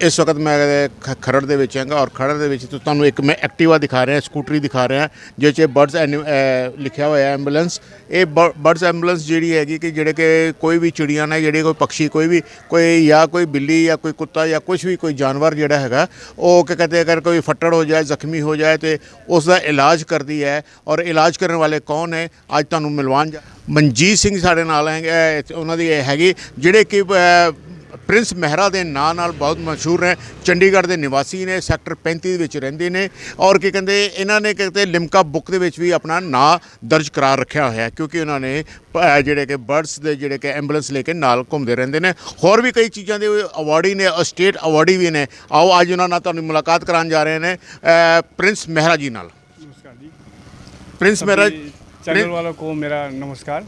इस वक्त मैं खरड़ दे विच हांगा और खरड़ दे विच तुहानूं एक मैं एक्टिवा दिखा रहा, स्कूटरी दिखा रहा जिस बर्ड्स लिखा हुआ है एंबूलेंस। ये बर्ड्स एंबूलेंस जी हैगी कि जेडे कि कोई भी चिड़िया ने जेडे कोई पक्षी कोई या कोई बिल्ली या कोई कुत्ता या कुछ भी कोई जानवर जोड़ा है वो क्या कहते हैं अगर कोई फट्टड़ हो जाए जख्मी हो जाए तो उसका इलाज करती है। और इलाज करने वाले कौन है अज तुहानूं मिलवान मनजीत सिंह साडे नाल है, उन्हां दी हैगी जिहड़े कि प्रिंस मेहरा के नाम नाल बहुत मशहूर हैं, चंडीगढ़ के निवासी ने, सैक्टर 35 विच रहिंदे ने और की कहते इन्हां ने कहते लिम्का बुक दे विच भी अपना नाम दर्ज करा रखा होया क्योंकि उन्होंने जिहड़े कि बर्ड्स के जिहड़े कि एंबूलेंस लेके नाल घूमते रहंदे ने। होर भी कई चीज़ों के अवार्डी ने, स्टेट अवार्डी भी ने। आओ अज उन्हां नाल तुहानूं मुलाकात कराउण जा रहे हैं प्रिंस मेहरा जी नाल। नमस्कार जी। प्रिंस मेहरा चैनल वालों को मेरा नमस्कार।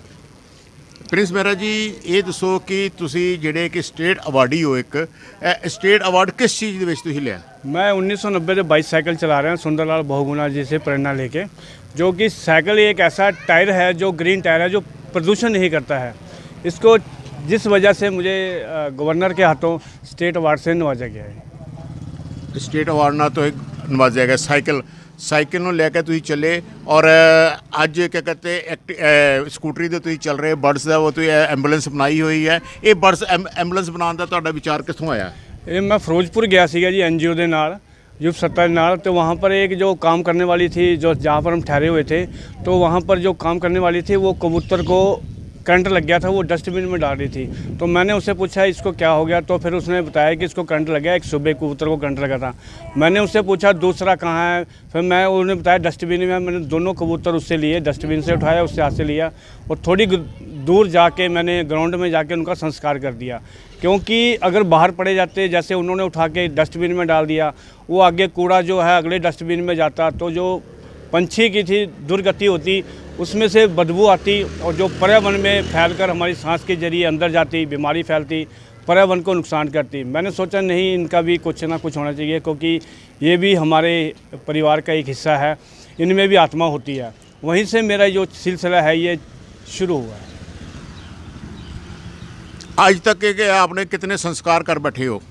प्रिंस मेहरा जी ये दसो कि तुसी जिहड़े कि स्टेट अवार्डी हो, एक स्टेट अवार्ड किस चीज़ दे विच तुसीं लिया? मैं 1990 के बाईसाइकिल चला रहा हूँ सुंदरलाल बहुगुणा जी से प्रेरणा लेके, जो कि साइकिल एक ऐसा टायर है जो ग्रीन टायर है जो प्रदूषण नहीं करता है। इसको जिस वजह से मुझे गवर्नर के हाथों स्टेट अवार्ड से नवाजा गया है। स्टेट अवार्ड ना तो एक नवाजा गया साइकिल ਨੂੰ ਲੈ ਕੇ ਤੁਸੀਂ ਚੱਲੇ और ਅੱਜ क्या कहते स्कूटरी ਦੇ ਤੁਸੀਂ ਚੱਲ ਰਹੇ बर्ड्स ਦਾ वो ਤੁਸੀਂ ਐਂਬੂਲੈਂਸ ਬਣਾਈ ਹੋਈ ਹੈ। ਇਹ बर्ड्स ਐਂਬੂਲੈਂਸ ਬਣਾਉਣ ਦਾ ਤੁਹਾਡਾ ਵਿਚਾਰ ਕਿੱਥੋਂ ਆਇਆ? ये मैं फिरोजपुर गया सीगा जी एनजीओ के नाल युव सत्ता के नाल, तो वहाँ पर एक जो काम करने वाली थी जो जहाँ पर हम ठहरे हुए थे, तो वहाँ पर जो काम करने वाली थी वो कबूतर को करंट लग गया था, वो डस्टबिन में डाल रही थी। तो मैंने उससे पूछा इसको क्या हो गया, तो फिर उसने बताया कि इसको करंट लग गया, एक सुबह कबूतर को करंट लगा था। मैंने उससे पूछा दूसरा कहाँ है, फिर मैं उन्होंने बताया डस्टबिन में। मैंने दोनों कबूतर उससे लिए, डस्टबिन से उठाया, उससे हाथ से लिया और थोड़ी दूर जाके मैंने ग्राउंड में जाके उनका संस्कार कर दिया। क्योंकि अगर बाहर पड़े जाते जैसे उन्होंने उठा के डस्टबिन में डाल दिया, वो आगे कूड़ा जो है अगले डस्टबिन में जाता तो जो पंछी की थी दुर्गति होती, उसमें से बदबू आती और जो पर्यावरण में फैलकर हमारी सांस के जरिए अंदर जाती, बीमारी फैलती, पर्यावरण को नुकसान करती। मैंने सोचा नहीं, इनका भी कुछ ना कुछ होना चाहिए क्योंकि ये भी हमारे परिवार का एक हिस्सा है, इनमें भी आत्मा होती है। वहीं से मेरा जो सिलसिला है ये शुरू हुआ है। आज तक के आपने कितने संस्कार कर बैठे हो?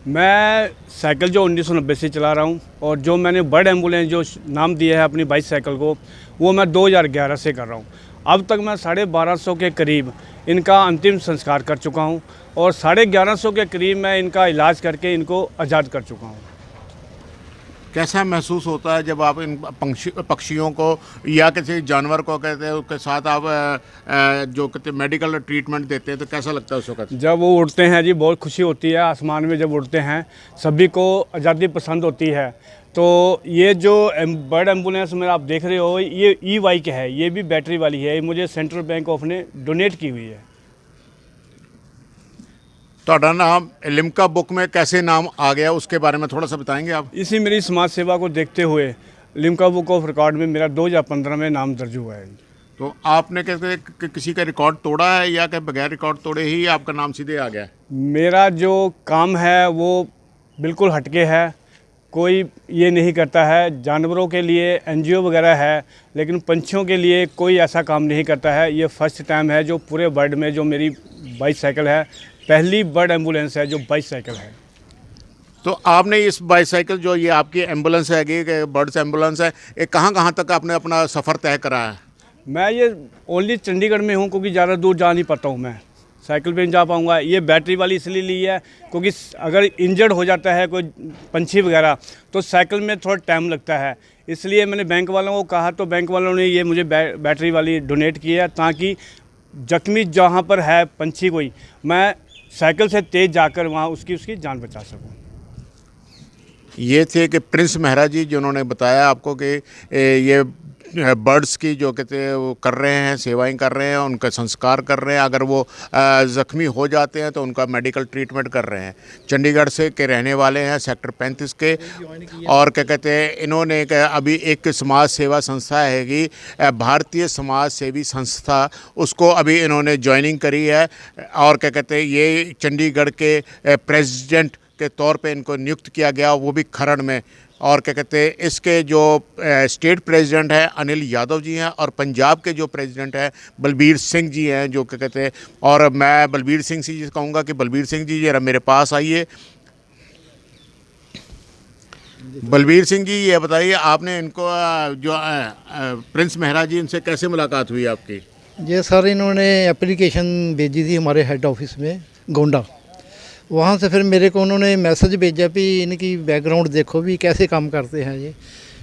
मैं साइकिल जो 1990 से चला रहा हूँ और जो मैंने बर्ड एम्बुलेंस जो नाम दिया है अपनी बाईसाइकिल को, वो मैं 2011 से कर रहा हूँ। अब तक मैं 1250 के करीब इनका अंतिम संस्कार कर चुका हूँ और 1150 के करीब मैं इनका इलाज करके इनको आज़ाद कर चुका हूँ। कैसा महसूस होता है जब आप इन पक्षियों को या किसी जानवर को कहते हैं उसके साथ आप जो कहते मेडिकल ट्रीटमेंट देते हैं, तो कैसा लगता है उस वक्त? जब वो उड़ते हैं जी बहुत खुशी होती है, आसमान में जब उड़ते हैं सभी को आज़ादी पसंद होती है। तो ये जो बर्ड एम्बुलेंस में आप देख रहे हो ये ई-बाइक है, ये भी बैटरी वाली है, ये मुझे सेंट्रल बैंक ऑफ ने डोनेट की हुई है। ਤੁਹਾਡਾ नाम लिम्का बुक में कैसे नाम आ गया उसके बारे में थोड़ा सा बताएंगे आप? इसी मेरी समाज सेवा को देखते हुए लिम्का बुक ऑफ रिकॉर्ड में मेरा 2015 में नाम दर्ज हुआ है। तो आपने कहते किसी का रिकॉर्ड तोड़ा है या कि बगैर रिकॉर्ड तोड़े ही आपका नाम सीधे आ गया? मेरा जो काम है वो बिल्कुल हटके है, कोई ये नहीं करता है। जानवरों के लिए एनजीओ वगैरह है लेकिन पंछियों के लिए कोई ऐसा काम नहीं करता है। ये फर्स्ट टाइम है जो पूरे वर्ल्ड में जो मेरी बाईसाइकिल है, पहली बर्ड एम्बुलेंस है जो बाईसाइकिल है। तो आपने इस बाईसाइकिल जो ये आपकी एम्बुलेंस है, बर्ड्स एम्बुलेंस है, ये कहाँ तक आपने अपना सफ़र तय करा है? मैं ये ओनली चंडीगढ़ में हूँ क्योंकि ज़्यादा दूर जा नहीं पाता हूँ, मैं साइकिल पे नहीं जा पाऊँगा। ये बैटरी वाली इसलिए ली है क्योंकि अगर इंजर्ड हो जाता है कोई पंछी वगैरह तो साइकिल में थोड़ा टाइम लगता है, इसलिए मैंने बैंक वालों को कहा तो बैंक वालों ने ये मुझे बैटरी वाली डोनेट की है ताकि जख्मी जहाँ पर है पंछी कोई, मैं साइकिल से तेज़ जाकर वहाँ उसकी जान बचा सकूँ। ये थे कि प्रिंस मेहरा जी जिन्होंने बताया आपको कि ये बर्ड्स की जो कहते हैं वो कर रहे हैं, सेवाएं कर रहे हैं, उनका संस्कार कर रहे हैं। अगर वो ज़ख्मी हो जाते हैं तो उनका मेडिकल ट्रीटमेंट कर रहे हैं। चंडीगढ़ से के रहने वाले हैं, सेक्टर 35 के। और क्या कहते हैं इन्होंने अभी एक समाज सेवा संस्था हैगी भारतीय समाज सेवी संस्था, उसको अभी इन्होंने ज्वाइनिंग करी है और क्या कहते हैं ये चंडीगढ़ के प्रेसिडेंट के तौर पे इनको नियुक्त किया गया, वो भी खरड़ में। और क्या कहते हैं इसके जो स्टेट प्रेसिडेंट हैं अनिल यादव जी हैं और पंजाब के जो प्रेसिडेंट हैं बलबीर सिंह जी हैं, जो क्या कहते हैं। और मैं बलबीर सिंह जी कहूँगा कि बलबीर सिंह जी जरा मेरे पास आइए। बलबीर सिंह जी, ये बताइए आपने इनको जो प्रिंस मेहरा जी, इनसे कैसे मुलाकात हुई आपकी? ये सर इन्होंने एप्लीकेशन भेजी थी हमारे हेड ऑफिस में गोंडा। वहाँ से फिर मेरे को उन्होंने मैसेज भेजा भी इनकी बैकग्राउंड देखो भी कैसे काम करते हैं ये।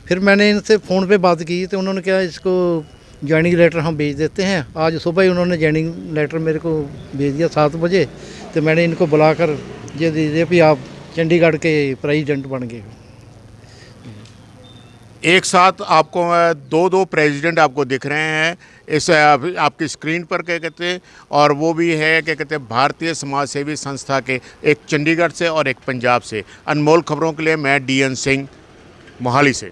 फिर मैंने इनसे फ़ोन पे बात की तो उन्होंने कहा इसको ज्वाइनिंग लेटर हम भेज देते हैं। आज सुबह ही उन्होंने ज्वाइनिंग लेटर मेरे को भेज दिया 7 बजे। तो मैंने इनको बुलाकर ये दे दिया भी आप चंडीगढ़ के प्रेसिडेंट बन गए। एक साथ आपको दो प्रेसिडेंट आपको दिख रहे हैं इस आपकी स्क्रीन पर, क्या कहते हैं, और वो भी है क्या कहते हैं भारतीय समाज सेवी संस्था के, एक चंडीगढ़ से और एक पंजाब से। अनमोल खबरों के लिए मैं DN सिंह, मोहाली से।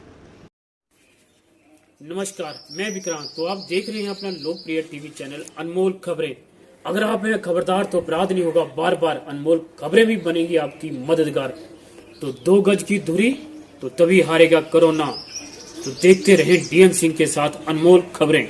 नमस्कार, मैं विक्रांत। तो आप देख रहे हैं अपना लोकप्रिय टीवी चैनल अनमोल खबरें। अगर आप हैं खबरदार तो अपराध नहीं होगा बार बार। अनमोल खबरें भी बनेगी आपकी मददगार। तो 2 गज की दूरी तो तभी हारेगा कोरोना। तो देखते रहें DN सिंह के साथ अनमोल खबरें।